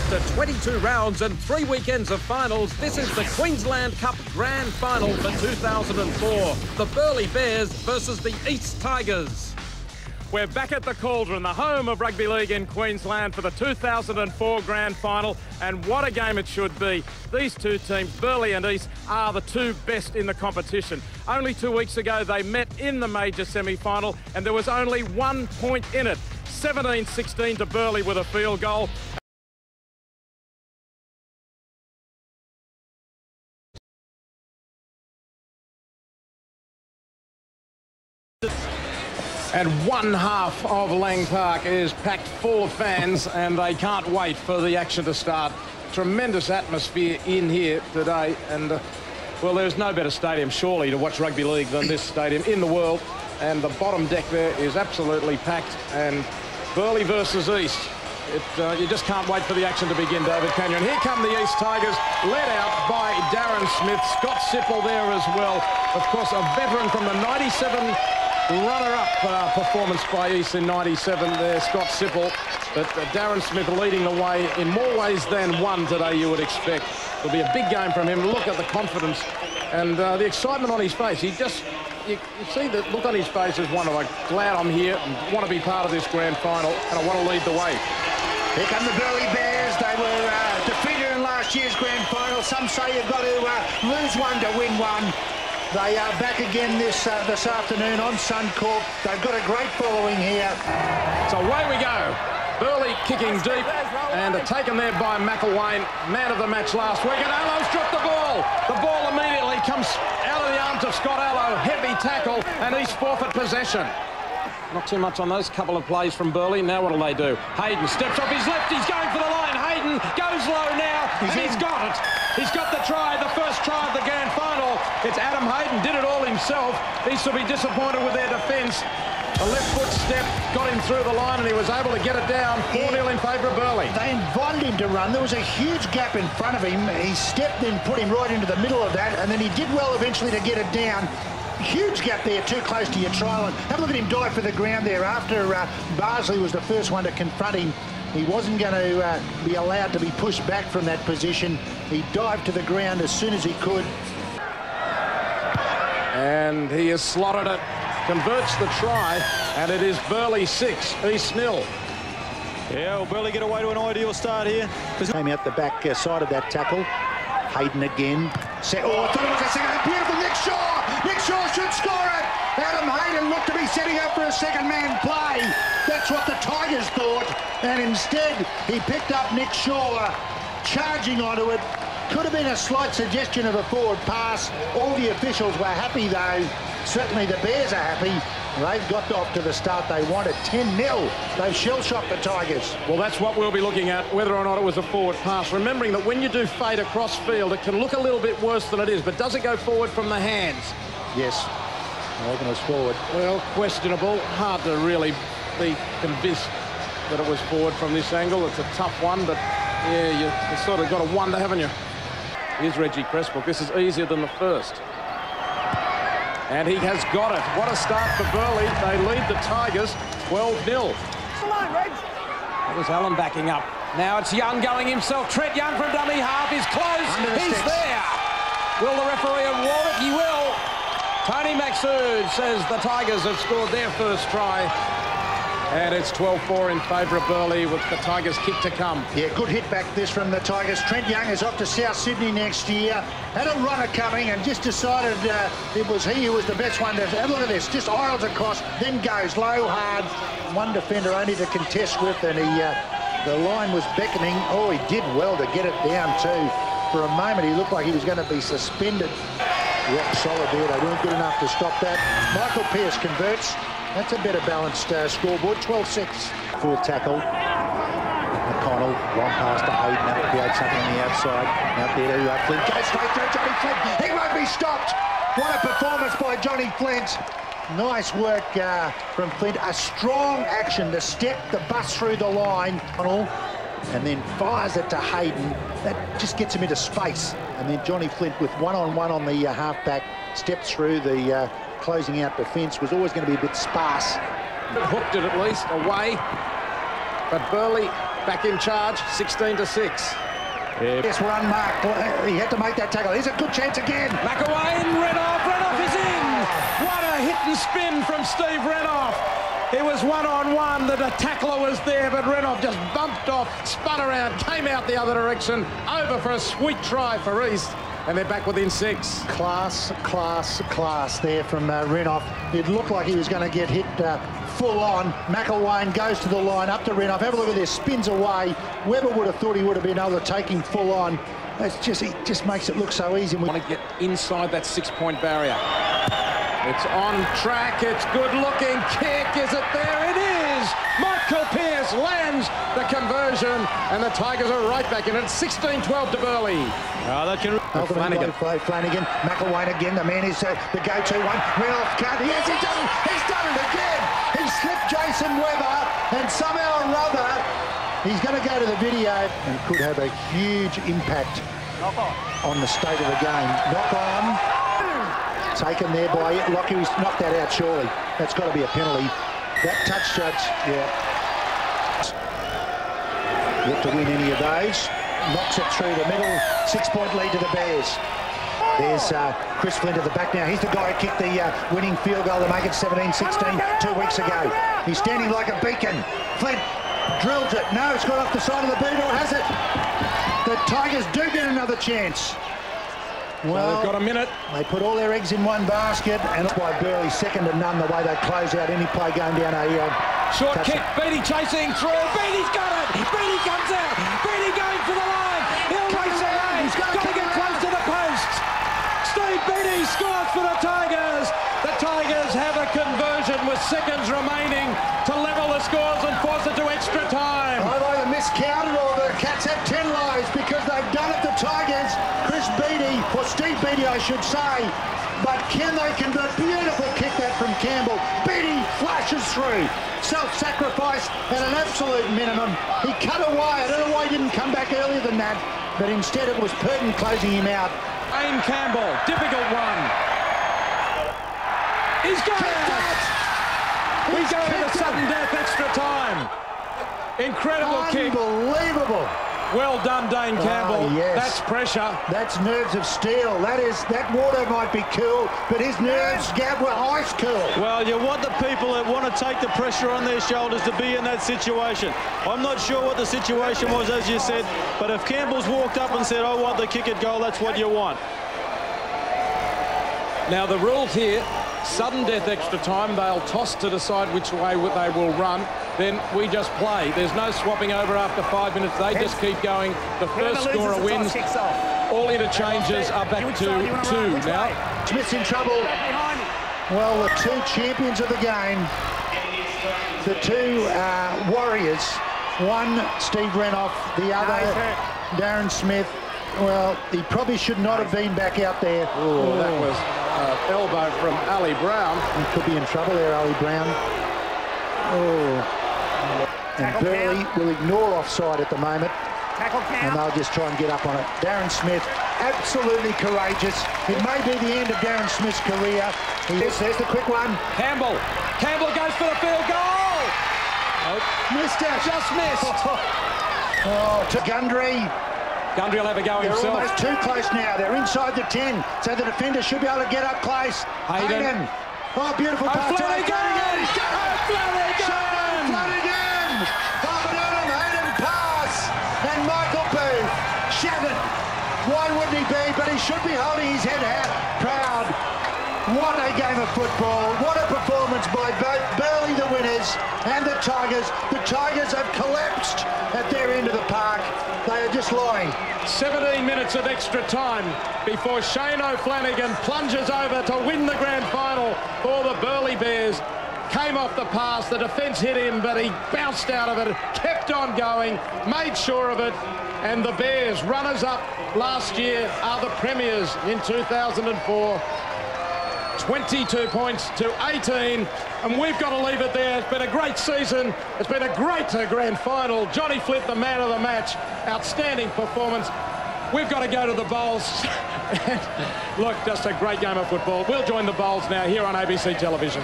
After 22 rounds and 3 weekends of finals, this is the Queensland Cup Grand Final for 2004. The Burleigh Bears versus the East Tigers. We're back at the Cauldron, the home of rugby league in Queensland, for the 2004 Grand Final, and what a game it should be. These two teams, Burleigh and East, are the two best in the competition. Only 2 weeks ago they met in the major semi-final and there was only 1 point in it. 17-16 to Burleigh with a field goal. And one half of Lang Park is packed full of fans and they can't wait for the action to start. Tremendous atmosphere in here today, and well, there's no better stadium surely to watch rugby league than this stadium in the world, and the bottom deck there is absolutely packed. And Burleigh versus East, you just can't wait for the action to begin, David Canyon. Here come the East Tigers, led out by Darren Smith. Scott Sipple there as well, of course a veteran from the 97 runner-up performance by East in 97 there, Scott Sipple. But Darren Smith leading the way in more ways than one today, you would expect. It'll be a big game from him. Look at the confidence and the excitement on his face. He just, you see the look on his face is one of like, glad I'm here and want to be part of this grand final and I want to lead the way. Here come the Burleigh Bears. They were defeated in last year's grand final. Some say you've got to lose one to win one. They are back again this afternoon on Suncorp. They've got a great following here. So away we go. Burleigh kicking deep and taken there by McElwain, man of the match last week. And Allo's dropped the ball. The ball immediately comes out of the arms of Scott Allo. Heavy tackle and East forfeit possession. Not too much on those couple of plays from Burleigh. Now what do they do? Hayden steps off his left. He's going for the line. Hayden goes low now and he's got it. He's got the try, the first try of the grand final. It's Adam Hayden, did it all himself. East will be disappointed with their defence. A left foot step got him through the line and he was able to get it down. 4-0 in favour of Burleigh. They invited him to run. There was a huge gap in front of him. He stepped and put him right into the middle of that, and then he did well eventually to get it down. Huge gap there, too close to your trial. And have a look at him dive for the ground there after Barsley was the first one to confront him. He wasn't going to be allowed to be pushed back from that position. He dived to the ground as soon as he could. And he has slotted it, converts the try, and it is Burleigh 6, East 0. Yeah, well, Burleigh get away to an ideal start here. Came out the back side of that tackle. Hayden again. Oh, I thought it was a second. Beautiful Nick Shaw. Nick Shaw should score it. Adam Hayden looked to be setting up for a second-man play. That's what the Tigers thought. And instead, he picked up Nick Shaw, charging onto it. Could have been a slight suggestion of a forward pass. All the officials were happy, though. Certainly the Bears are happy. They've got off to the start they wanted. 10-0. They've shell-shocked the Tigers. Well, that's what we'll be looking at, whether or not it was a forward pass. Remembering that when you do fade across field, it can look a little bit worse than it is, but does it go forward from the hands? Yes. I reckon it was forward. Well, questionable. Hard to really be convinced that it was forward from this angle. It's a tough one, but yeah, you sort of got to wonder, haven't you? Here's Reggie Cressbrook. This is easier than the first. And he has got it. What a start for Burleigh. They lead the Tigers 12-0. Come on, Reg. That was Allen backing up. Now it's Young going himself. Trent Young from dummy half is close. He's sticks. there. Will the referee award it? He will. Tony Maxud says the Tigers have scored their first try. And it's 12-4 in favour of Burleigh with the Tigers' kick to come. Yeah, good hit back this from the Tigers. Trent Young is off to South Sydney next year. Had a runner coming and just decided it was he who was the best one to... Have a look at this. Just aisles across, then goes low, hard. One defender only to contest with, and the line was beckoning. Oh, he did well to get it down too. For a moment, he looked like he was going to be suspended. Rock solid there. They weren't good enough to stop that. Michael Pearce converts. That's a better balanced scoreboard, 12-6. Full tackle. McConnell, long pass to Hayden, that will create something on the outside. Out there to Flint, goes straight through Johnny Flint. He won't be stopped. What a performance by Johnny Flint. Nice work from Flint. A strong action to step the bus through the line. And then fires it to Hayden. That just gets him into space. And then Johnny Flint with one-on-one on the halfback steps through the closing out defence. Was always going to be a bit sparse. Hooked it at least away. But Burleigh back in charge, 16-6. Yes, were unmarked. He had to make that tackle. Here's a good chance again. McElwain, Renoff is in. What a hit and spin from Steve Renoff. It was one-on-one. The tackler was there, but Renoff just bumped off, spun around, came out the other direction, over for a sweet try for East. And they're back within 6. Class there from Renoff. It looked like he was going to get hit full on. McElwain goes to the line, up to Renoff. Have a look at this, spins away. Webber would have thought he would have been able to take him full on. It just makes it look so easy. We want to get inside that 6-point barrier. It's on track, it's good looking kick, is it there? It is! Michael Pearce lands the conversion and the Tigers are right back in it. 16-12 to Burleigh. That can... Flanagan. McElwain again, the man is the go-to one. Renoff can't, yes, he's done it again! He slipped Jason Webber and somehow or other he's going to go to the video and could have a huge impact on the state of the game. Knock on. Taken there by Lockie. He's knocked that out, surely. That's got to be a penalty. That touch, Judge, yeah. Yet to win any of those. Knocks it through the middle. 6-point lead to the Bears. There's Chris Flint at the back now. He's the guy who kicked the winning field goal to make it 17-16 2 weeks ago. He's standing like a beacon. Flint drills it. No, it's got off the side of the boot, or has it? The Tigers do get another chance. Well, they've got a minute. They put all their eggs in one basket, and that's why Burleigh second to none the way they close out any play going down a short kick. Beattie chasing through. Beattie's got it. Beattie comes out. Beattie going for the line. He'll race away. He's got to get close to the post. Steve Beattie scores for the Tigers. The Tigers have a conversion with seconds remaining to level the scores and force it to extra time. I've either miscounted or the Cats have 10 lives because they've done it, the Tigers. Chris Beattie, or Steve Beattie I should say, but can they convert? Beautiful kick that from Campbell. Beattie flashes through. Self-sacrifice at an absolute minimum. He cut away. I don't know why he didn't come back earlier than that, but instead it was Purton closing him out. Wayne Campbell, difficult one. He's got it! He's going to the sudden death extra time. Incredible kick. Unbelievable. Well done, Dane Campbell. Yes. That's pressure. That's nerves of steel. That water might be cool, but his nerves, Gab, were ice cool. Well, you want the people that want to take the pressure on their shoulders to be in that situation. I'm not sure what the situation was, as you said, but if Campbell's walked up and said, I want the kick at goal, that's what you want. Now, the rules here, sudden death extra time, they'll toss to decide which way they will run. Then we just play. There's no swapping over after 5 minutes. They just keep going. The first scorer wins. All interchanges are back to 2 now. Smith's in trouble. Well, the two champions of the game, the two warriors, one Steve Renoff, the other Darren Smith. Well, he probably should not have been back out there. Oh, that was elbow from Ali Brown. He could be in trouble there, Ali Brown. Oh. And Burleigh will ignore offside at the moment. And they'll just try and get up on it. Darren Smith, absolutely courageous. It may be the end of Darren Smith's career. There's the quick one. Campbell goes for the field goal. Nope. Missed it. Just missed. Oh, to Gundry. Gundry will have a go They're himself. almost too close now. They're inside the 10, so the defender should be able to get up close. Hayden. Oh, beautiful pass. Flanagan. Hayden pass. And Michael Booth. Shattered. Why wouldn't he be? But he should be holding his head out proud. What a game of football. What a performance by both Burleigh, the winners, and the Tigers. The Tigers have collapsed at their end of the park. They are just lying. 17 minutes of extra time before Shane O'Flanagan plunges over to win the grand final for the Burleigh Bears. Came off the pass, the defence hit him, but he bounced out of it, kept on going, made sure of it, and the Bears, runners-up last year, are the premiers in 2004. 22 points to 18, and we've got to leave it there. It's been a great season. It's been a great grand final. Johnny Flint, the man of the match. Outstanding performance. We've got to go to the Bowls. Look, just a great game of football. We'll join the Bowls now here on ABC Television.